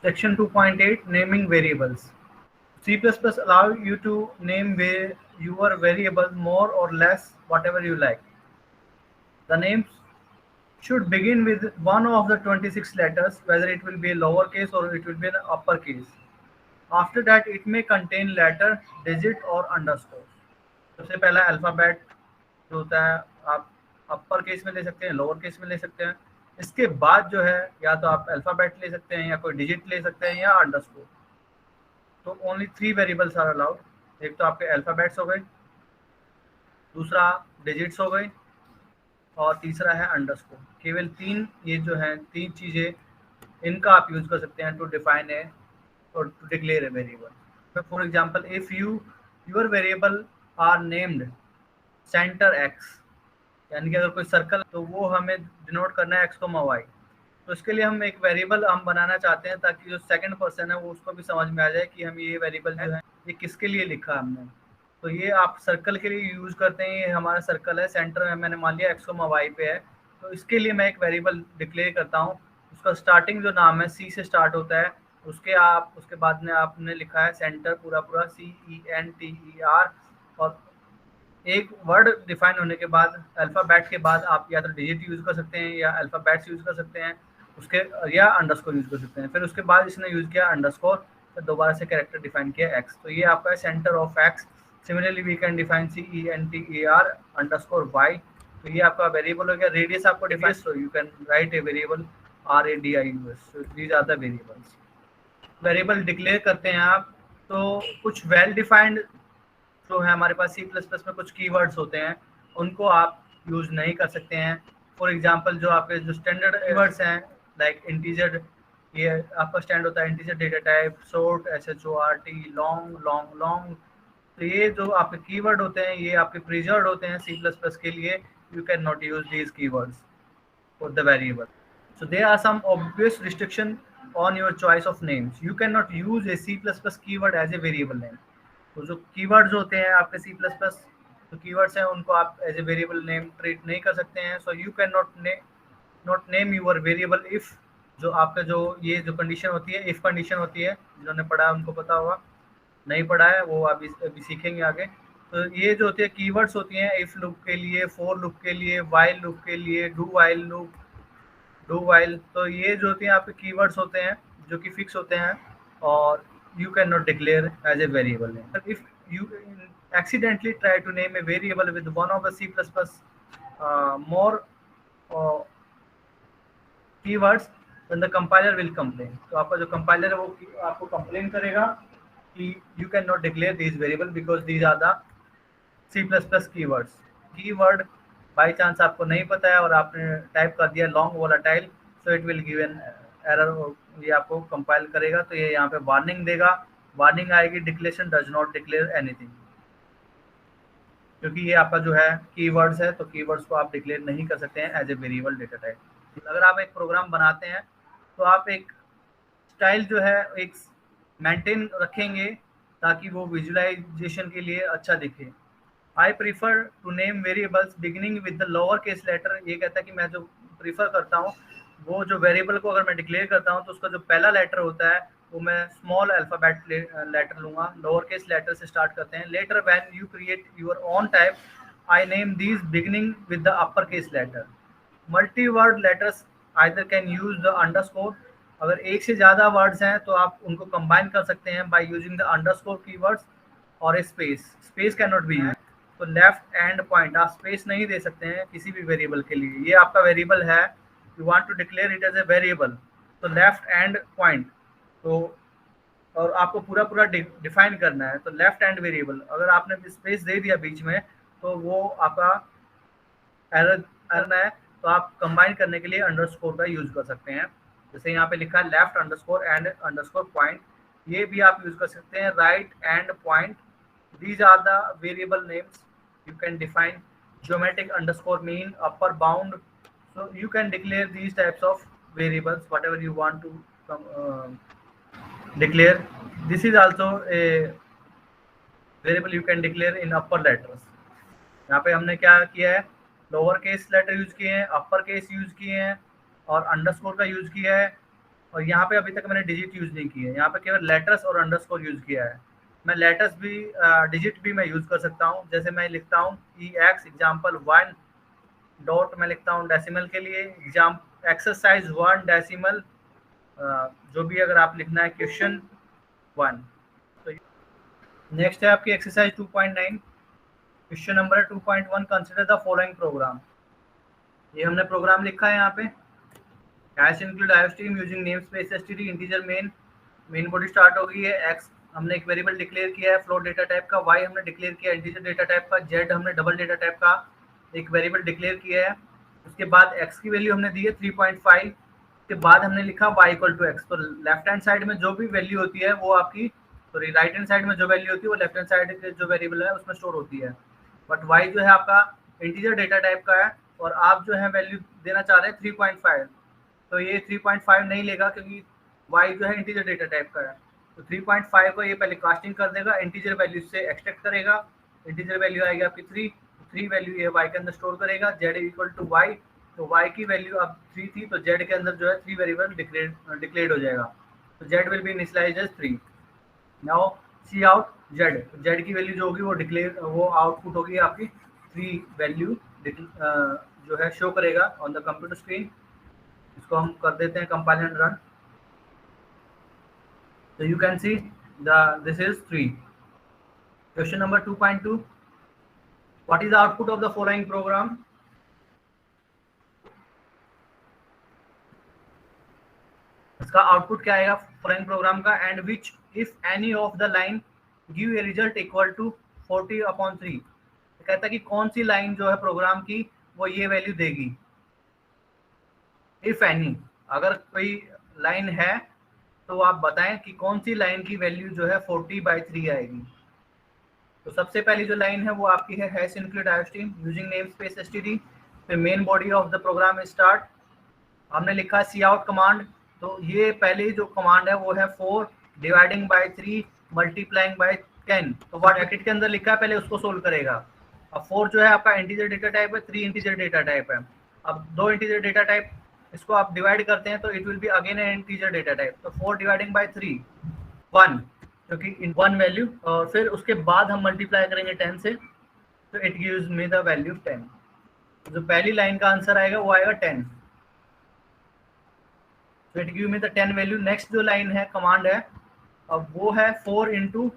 Section 2.8 Naming Variables. C++ allow you to name your variable more or less whatever you like. The names should begin with one of the 26 letters, whether it will be a lowercase or it will be an uppercase. After that, it may contain letter, digit or underscore. सबसे पहला alphabet जो होता है आप upper case में ले सकते हैं, लोअर केस में ले सकते हैं। इसके बाद जो है या तो आप अल्फ़ाबेट ले सकते हैं या कोई डिजिट ले सकते हैं या अंडरस्कोर। तो ओनली 3 वेरिएबल्स आर अलाउड। एक तो आपके अल्फ़ाबेट्स हो गए, दूसरा डिजिट्स हो गए और तीसरा है अंडरस्कोर। केवल 3 ये जो हैं 3 चीज़ें इनका आप यूज़ कर सकते हैं टू डिफाइन ए और to declare a variable. For example if your variable are named center X, यानी कि अगर कोई सर्कल तो वो हमें डिनोट करना है एक्स को वाई, तो इसके लिए हम एक वेरिएबल हम बनाना चाहते हैं ताकि जो सेकंड पर्सन है वो उसको भी समझ में आ जाए कि हम ये वेरिएबल जो है ये किसके लिए लिखा हमने। तो ये आप सर्कल के लिए यूज़ करते हैं। ये हमारा सर्कल है, सेंटर में मैंने मान लिया एक्स को वाई पे है, तो इसके लिए मैं एक वेरिएबल डिक्लेयर करता हूँ। उसका स्टार्टिंग जो नाम है सी से स्टार्ट होता है, उसके बाद में आपने लिखा है सेंटर पूरा पूरा CENTER, और एक वर्ड डिफाइन होने के बाद अल्फ़ाबेट के बाद आप या तो डिजिट यूज़ कर सकते हैं या अल्फ़ाबेट्स यूज़ कर सकते हैं उसके, या अंडरस्कोर यूज़ कर सकते हैं। फिर उसके बाद इसने यूज़ किया अंडरस्कोर, फिर दोबारा से कैरेक्टर डिफाइन किया एक्स, तो ये आपका है center of X. Similarly we can define CENTER underscore Y, तो ये आपका वेरिएबल हो गया। रेडियस आपको define, so you can write a variable RADIUS, so these are the variables. Variable declare करते हैं आप, तो कुछ वेल डिफाइंड जो है हमारे पास C++ में कुछ कीवर्ड्स होते हैं, उनको आप यूज़ नहीं कर सकते हैं। फॉर एग्जांपल जो आपके जो स्टैंडर्ड कीवर्ड्स हैं लाइक इंटीजर, ये आपका स्टैंड होता है integer data type, short SHORT, long long long, तो ये जो आपके कीवर्ड होते हैं ये आपके प्रिजर्व्ड होते हैं C++ के लिए। You can not use these keywords for the variable. So there are some obvious restriction on your choice of names. You cannot use a C++ keyword as a variable name. तो जो keywords होते हैं आपके C++ जो keywords हैं उनको आप as a variable name treat नहीं कर सकते हैं। So you can not name your variable if, जो आपका जो ये जो कंडीशन होती है इफ कंडीशन होती है, जिन्होंने पढ़ा है उनको पता होगा, नहीं पढ़ा है वो अभी सीखेंगे आगे। तो ये जो होती है कीवर्ड्स होती हैं इफ लूप के लिए, फॉर लूप के लिए, वाइल लूप के लिए, डू वाइल, तो ये जो होती हैं आपके कीवर्ड्स होते हैं जो कि फिक्स होते हैं और you cannot declare as a variable name. But if you accidentally try to name a variable with one of the C++ more keywords, then the compiler will complain. तो आपका जो compiler है वो आपको complain करेगा कि you cannot declare these variable because these are the C++ keywords. Keyword by chance आपको नहीं पता है और आपने टाइप कर दिया long volatile, so it will give an error, ये आपको कंपाइल करेगा तो ये यहाँ पे वार्निंग देगा, वार्निंग आएगी declaration does not declare anything, क्योंकि ये आपका जो है कीवर्ड्स है तो कीवर्ड्स को आप डिक्लेयर नहीं कर सकते हैं as a variable data type. अगर आप एक प्रोग्राम बनाते हैं तो आप एक स्टाइल जो है एक मेंटेन रखेंगे ताकि वो विजुअलाइजेशन के लिए अच्छा दिखे। I prefer to name variables beginning with the lower case letter. ये कहता है कि मैं जो प्रीफर करता हूँ वो जो वेरिएबल को अगर मैं डिक्लेयर करता हूँ तो उसका जो पहला लेटर होता है वो मैं स्मॉल अल्फ़ाबेट लेटर लूँगा, लोअर केस लेटर से स्टार्ट करते हैं। Later when you create your own type I name these beginning with the upper case letter. Multi word letters either can use the underscore. अगर एक से ज़्यादा words हैं तो आप उनको कंबाइन कर सकते हैं by using the underscore keywords और space can not be use. तो लेफ्ट एंड पॉइंट आप स्पेस नहीं दे सकते हैं किसी भी वेरिएबल के लिए। ये आपका वेरिएबल है, you want to declare it as a variable, तो लेफ्ट एंड पॉइंट, तो और आपको पूरा पूरा डिफाइन करना है तो लेफ्ट एंड वेरिएबल। अगर आपने स्पेस दे दिया बीच में तो वो आपका एरर है, तो आप कंबाइन करने के लिए अंडरस्कोर का यूज कर सकते हैं। जैसे यहाँ पे लिखा है left underscore and underscore point, ये भी आप यूज कर सकते हैं। Right and point, these are the variable names you can define। geometric underscore mean, upper bound, so you can declare these types of variables whatever you want to declare। this is also a variable you can declare in upper letters। यहाँ पे हमने क्या किया है, lower case letter use किए हैं, upper case use किए हैं और अंडरस्कोर का यूज किया है और यहाँ पे अभी तक मैंने डिजिट यूज नहीं की है, यहाँ पे केवल लेटर्स और अंडरस्कोर यूज किया है। मैं लेटर्स भी डिजिट भी मैं यूज कर सकता हूँ, जैसे मैं लिखता हूँ EX एग्जाम्पल 1 डॉट, मैं लिखता हूँ डेसिमल के लिए एग्जाम एक्सरसाइज 1 डेसिमल, जो भी अगर आप लिखना है क्वेश्चन 1। तो नेक्स्ट है आपकी exercise 2.9, question number 2.1, consider the following programme. ये हमने प्रोग्राम लिखा है यहाँ पे, hash include iostream using name space STD integer main body start हो गई है, एक्स हमने एक वेरिएबल डिक्लेयर किया है फ्लोट डेटा टाइप का, वाई हमने डिक्लेयर किया इंटीजर डेटा टाइप का, जेड हमने डबल डेटा टाइप का एक वेरिएबल डिक्लेयर किया है। उसके बाद एक्स की वैल्यू हमने दी है 3.5, के बाद हमने लिखा y इक्वल टू एक्स। तो लेफ्ट हैंड साइड में जो भी वैल्यू होती है वो आपकी, सॉरी राइट हैंड साइड में जो वैल्यू होती है वो लेफ्ट हैंड साइड के जो वेरिएबल है उसमें स्टोर होती है। बट y जो है आपका इंटीजर डेटा टाइप का है और आप जो है वैल्यू देना चाह रहे हैं 3.5, तो ये 3.5 नहीं लेगा क्योंकि y जो है इंटीजर डेटा टाइप का है। तो 3.5 को ये पहले कास्टिंग कर देगा, इंटीजर वैल्यू से एक्सट्रैक्ट करेगा, इंटीजर वैल्यू आएगी आपकी 3 वैल्यू ये y के अंदर स्टोर करेगा, z इक्वल टू y, तो y की वैल्यू अब 3 थी तो z के अंदर जो है 3 वेरिएबल डिक्लेयर्ड हो जाएगा, तो z will be initialized as 3। Now c out z, z की वैल्यू जो होगी वो आउटपुट होगी आपकी 3 वैल्यू जो है शो करेगा ऑन द कंप्यूटर स्क्रीन। इसको हम कर देते हैं compile and run, so you can see this is 3। question number 2.2, what is the output of the following program? इसका आउटपुट क्या आएगा फॉलोइंग प्रोग्राम का, and which if any of the line give a result equal to 40/3। कहता है कि कौन सी line जो है प्रोग्राम की वो ये वैल्यू देगी। इफ एनी, अगर कोई लाइन है तो आप बताएं कि कौन सी लाइन की वैल्यू जो है 40/3 आएगी। तो सबसे पहली जो लाइन है वो आपकी है hash include iostream using name space STD, फिर main body of the program start, हमने लिखा सी आउट कमांड। तो ये पहले जो कमांड है वो है 4 डिवाइडिंग बाय 3 मल्टीप्लाइंग बाय 10, तो व्हाट ब्रैकेट के अंदर लिखा है पहले उसको सोल्व करेगा। अब 4 जो है आपका इंटीजर डेटा टाइप है, 3 इंटीजर डेटा टाइप है। अब 2 इंटीजर डेटा टाइप इसको आप डिवाइड करते हैं तो it will be again an integer data type, तो 4 डिवाइडिंग बाय 3 1, क्योंकि इन 1 वैल्यू, और फिर उसके बाद हम मल्टीप्लाई करेंगे 10 से, तो it gives me the value 10। जो पहली लाइन का आंसर आएगा वो आएगा 10, तो it give me the 10 value. Next जो लाइन है कमांड है अब वो है 4 इंटू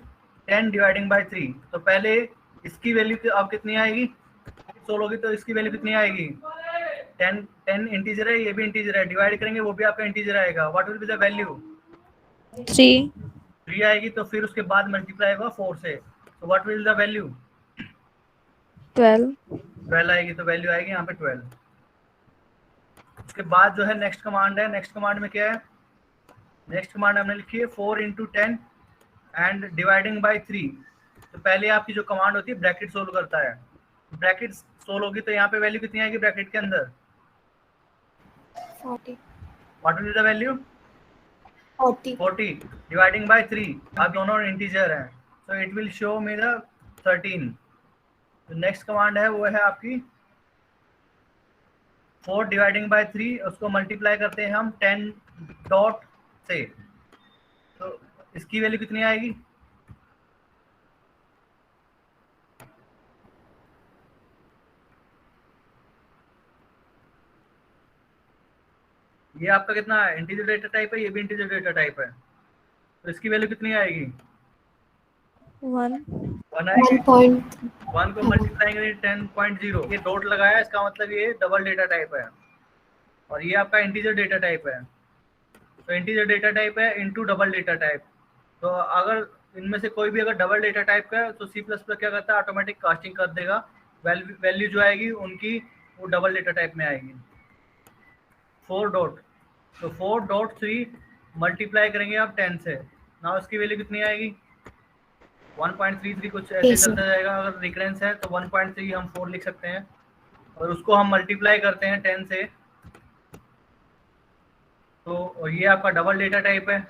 10 डिवाइडिंग बाय 3, तो पहले इसकी वैल्यू अब कितनी आएगी, 16 होगी, तो इसकी वैल्यू कितनी आएगी 10 इंटीजर है, ये भी इंटीजर है, डिवाइड करेंगे वो भी आपका इंटीजर आएगा, what will be the value 3 आएगी। तो फिर उसके बाद मल्टीप्लाई होगा 4 से, तो व्हाट विल द वैल्यू 12 आएगी, तो वैल्यू आएगी यहाँ पे 12। उसके बाद जो है नेक्स्ट कमांड है, नेक्स्ट कमांड में क्या है, नेक्स्ट कमांड हमने लिखी है 4 इंटू 10 एंड डिवाइडिंग बाय 3। तो पहले आपकी जो कमांड होती है ब्रैकेट सोल्व करता है, ब्रैकेट सोल्व होगी तो यहाँ पे वैल्यू कितनी आएगी ब्रैकेट के अंदर 40। What will be the value 40 dividing by 3, अब दोनों इंटीजर हैं, so it will show me the 13। तो नेक्स्ट कमांड है वो है आपकी 4 डिवाइडिंग बाय 3, उसको मल्टीप्लाई करते हैं हम 10 डॉट से, तो इसकी वैल्यू कितनी आएगी ये आपका कितना है इंटीजर डेटा टाइप है, ये भी इंटीजर डेटा टाइप है, तो इसकी वैल्यू कितनी आएगी 1 आएगी। 1 को मल्टीप्लाई करेंगे 10.0, ये डॉट लगाया इसका मतलब ये डबल डेटा टाइप है और ये आपका इंटीजर डेटा टाइप है, तो इंटीजर डेटा टाइप है इनटू डबल डेटा टाइप। तो अगर इनमें से कोई भी अगर डबल डेटा टाइप का है तो C++ क्या करता है ऑटोमेटिक कास्टिंग कर देगा, वैल्यू जो आएगी उनकी वो डबल डेटा टाइप में आएगी। 4 डॉट, तो 4.3 मल्टीप्लाई करेंगे आप 10 से, ना उसकी वैल्यू कितनी आएगी 1.33, कुछ ऐसे चलता जाएगा, अगर रिकरेंस है तो 1.3 हम 4 लिख सकते हैं और उसको हम मल्टीप्लाई करते हैं 10 से, तो ये आपका डबल डेटा टाइप है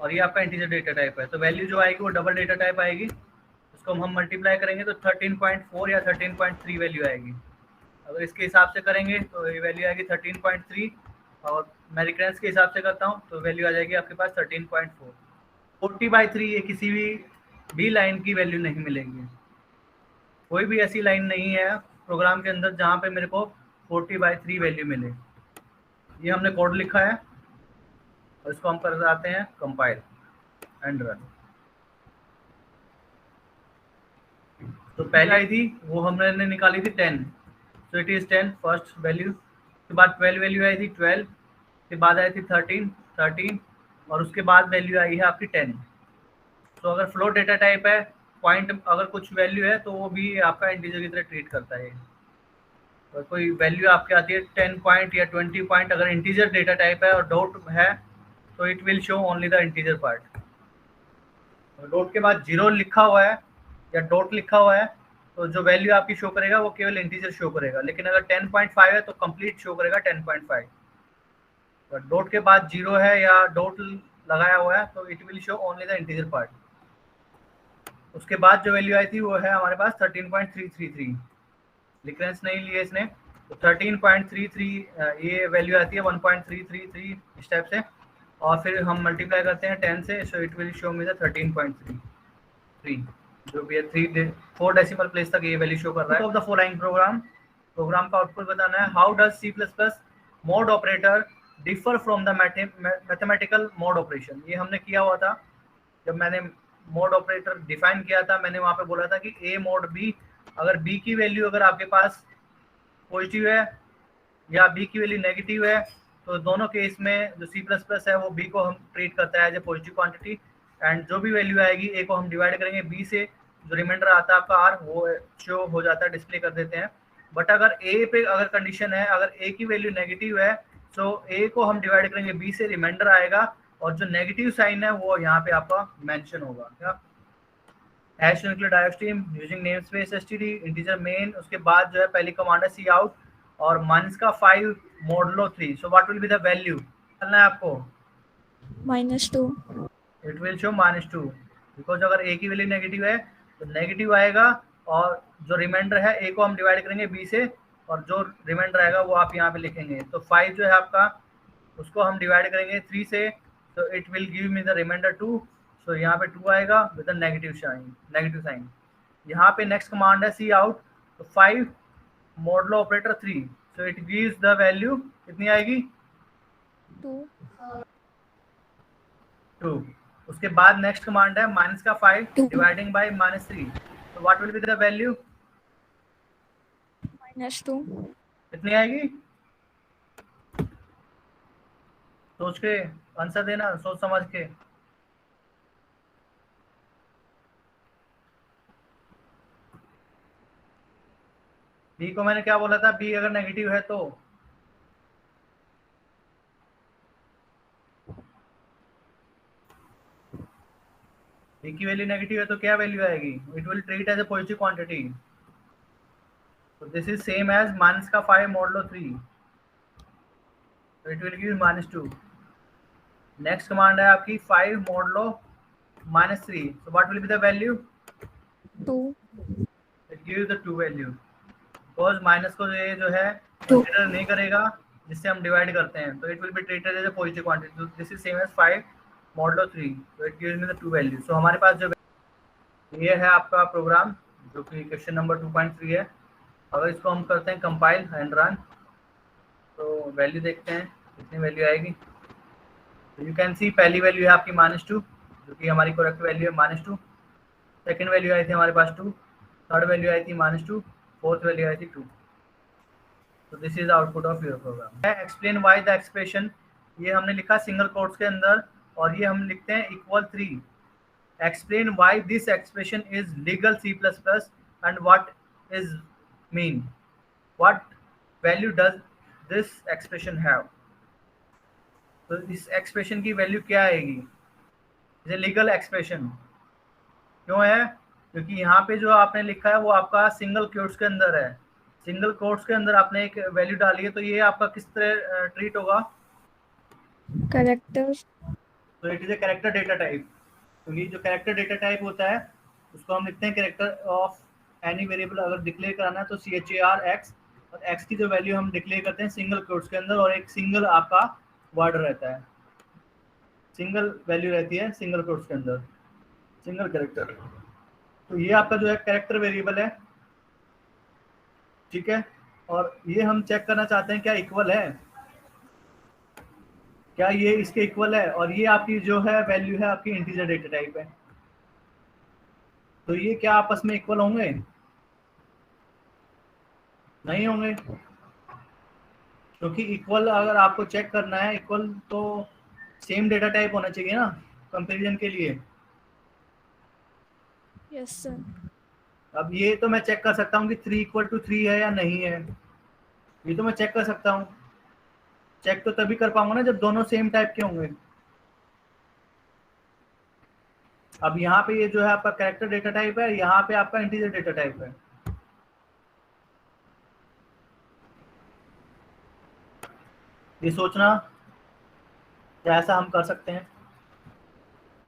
और ये आपका इंटीजर डेटा टाइप है, तो वैल्यू जो आएगी वो डबल डेटा टाइप आएगी, उसको हम मल्टीप्लाई करेंगे तो 13.4 या 13.3 वैल्यू आएगी। अगर इसके हिसाब से करेंगे तो ये वैल्यू आएगी 13.3 और मैं रिकरेंस के हिसाब से करता हूँ तो वैल्यू आ जाएगी आपके पास 13.4। 40/3 ये किसी भी लाइन की वैल्यू नहीं मिलेगी। कोई भी ऐसी लाइन नहीं है प्रोग्राम के अंदर जहाँ पे मेरे को 40/3 वैल्यू मिले। ये हमने कोड लिखा है और इसको हम कर जाते हैं कंपाइल एंड रन। तो पहले आई थी वो हमने निकाली थी 10, तो इट इज 10 फर्स्ट वैल्यू। उसके बाद 12 वैल्यू आई थी 12, उसके बाद आई थी 13 और उसके बाद वैल्यू आई है आपकी 10। तो अगर फ्लोट डेटा टाइप है, पॉइंट अगर कुछ वैल्यू है तो वो भी आपका इंटीजर की तरह ट्रीट करता है। और कोई वैल्यू आपके आती है 10 पॉइंट या 20 पॉइंट, अगर इंटीजर डेटा टाइप है और डॉट है तो it will show only the integer part. Dot के बाद जीरो लिखा हुआ है या डॉट लिखा हुआ है तो जो वैल्यू आपकी शो करेगा वो केवल इंटीजर शो करेगा। लेकिन अगर 10.5 है तो कंप्लीट शो करेगा 10.5। तो डॉट के बाद जीरो है या डॉट लगाया हुआ है तो it will show only the integer part. उसके बाद जो वैल्यू आई थी वो है हमारे पास 13.333। रिकरेंस नहीं लिए इसने, तो 13.33 ये वैल्यू आती है 1.333 इस टाइप से, और फिर हम मल्टीप्लाई करते हैं 10 से, so it will show me the 13.33 जो भी है 4 डेसिमल प्लेस तक ये वैल्यू शो कर रहा है। ऑफ द फॉलोइंग प्रोग्राम का आउटपुट बताना है। How does C++ mode operator differ from the mathematical mode operation. ये हमने किया हुआ था जब मैंने मोड ऑपरेटर डिफाइन किया था। मैंने वहां पे बोला था कि ए मोड बी, अगर बी की वैल्यू अगर आपके पास पॉजिटिव है या बी की वैल्यू नेगेटिव है तो दोनों केस में जो C++ है वो बी को हम ट्रीट करता है as a positive quantity, and जो भी वैल्यू आएगी ए को हम डिवाइड करेंगे बी से, जो रिमाइंडर आता है आपका आर वो शो हो जाता है, डिस्प्ले कर देते हैं। बट अगर ए पे अगर कंडीशन है, अगर ए की वैल्यू नेगेटिव है तो ए को हम डिवाइड करेंगे बी से, रिमाइंडर आएगा और जो नेगेटिव साइन है वो यहाँ पे आपका मेंशन होगा। क्या hash include iostream using namespace STD integer main. उसके बाद जो है पहली कमांड है सी आउट और माइनस का 5 modulo 3। So what will be the value करना है आपको? -2। इट विल शो -2 बिकॉज अगर ए की वैल्यू नेगेटिव है तो नेगेटिव आएगा, और जो रिमाइंडर है ए को हम डिवाइड करेंगे बी से और जो रिमाइंडर आएगा वो आप यहाँ पे लिखेंगे। तो 5 जो है आपका उसको हम डिवाइड करेंगे 3 से, तो it will give me the reminder 2। So यहाँ पे 2 आएगा विद द नेगेटिव साइन। यहाँ पे नेक्स्ट कमांड है सी आउट, तो 5 modulo operator 3, so it gives the value कितनी आएगी? 2। उसके बाद नेक्स्ट कमांड है माइनस का 5 डिवाइडिंग बाय -3, तो what will be the value? -2। कितनी आएगी? सोच के आंसर देना, सोच समझ के। बी को मैंने क्या बोला था, बी अगर नेगेटिव है तो बी की वैल्यू नेगेटिव है तो क्या वैल्यू आएगी? It will treat as a positive quantity. So this is same as minus का 5 modulo 3, so it will give -2. Next command है आपकी 5 modulo -3, so what will be the value? 2। It gives the 2 value because minus को ये जो है consider नहीं करेगा जिससे हम डिवाइड करते हैं, तो it will be treated as a positive quantity. So this is same as 5 modulo 3, so it gives me the 2 value. So हमारे पास जो ये है आपका प्रोग्राम जो कि क्वेश्चन नंबर 2.3 है। अगर इसको हम करते हैं कंपाइल एंड रन तो वैल्यू देखते हैं कितनी वैल्यू आएगी। तो यू कैन सी पहली वैल्यू है आपकी -2 जो कि हमारी करेक्ट वैल्यू है -2। सेकंड वैल्यू आई थी हमारे पास 2, थर्ड वैल्यू आई थी -2, फोर्थ वैल्यू आई थी 2। तो this is output of your program. Explain why the expression, ये हमने लिखा सिंगल कोट्स के अंदर और ये हम लिखते हैं =3। Explain why this expression is legal C++ and what is mean, what value does this expression have? तो इस एक्सप्रेशन की वैल्यू क्या आएगी? ये लीगल एक्सप्रेशन क्यों है? क्योंकि यहाँ पे जो आपने लिखा है वो आपका सिंगल कोट्स के अंदर है। सिंगल कोट्स के अंदर आपने एक वैल्यू डाली है तो ये आपका किस तरह ट्रीट होगा? कैरेक्टर। तो it is a character data type. तो ये जो कैरेक्टर डेटा टाइप होता है उसको हम लिखते हैं कैरेक्टर ऑफ एनी वेरिएबल। अगर डिक्लेयर कराना है तो char x, और x की जो वैल्यू हम डिक्लेयर करते हैं सिंगल कोट्स के अंदर और एक सिंगल आपका वर्ड रहता है, सिंगल वैल्यू रहती है सिंगल कोट्स के अंदर, सिंगल कैरेक्टर। तो ये आपका जो है कैरेक्टर वेरिएबल है, ठीक है। और ये हम चेक करना चाहते हैं क्या इक्वल है, क्या ये इसके इक्वल है, और ये आपकी जो है वैल्यू है आपकी इंटीजर डेटा टाइप है, तो ये क्या आपस में इक्वल होंगे, नहीं होंगे। क्योंकि इक्वल अगर आपको चेक करना है, इक्वल तो सेम डेटा टाइप होना चाहिए ना कंपैरिजन के लिए। Yes sir. अब ये तो मैं चेक कर सकता हूँ कि 3 = 3 है या नहीं है, ये तो मैं चेक कर सकता हूँ। चेक तो तभी कर पाऊंगा ना जब दोनों सेम टाइप के होंगे। अब यहाँ पे ये जो है आपका कैरेक्टर डेटा टाइप है, यहाँ पे आपका इंटीजर डेटा टाइप है। ये सोचना क्या ऐसा हम कर सकते हैं।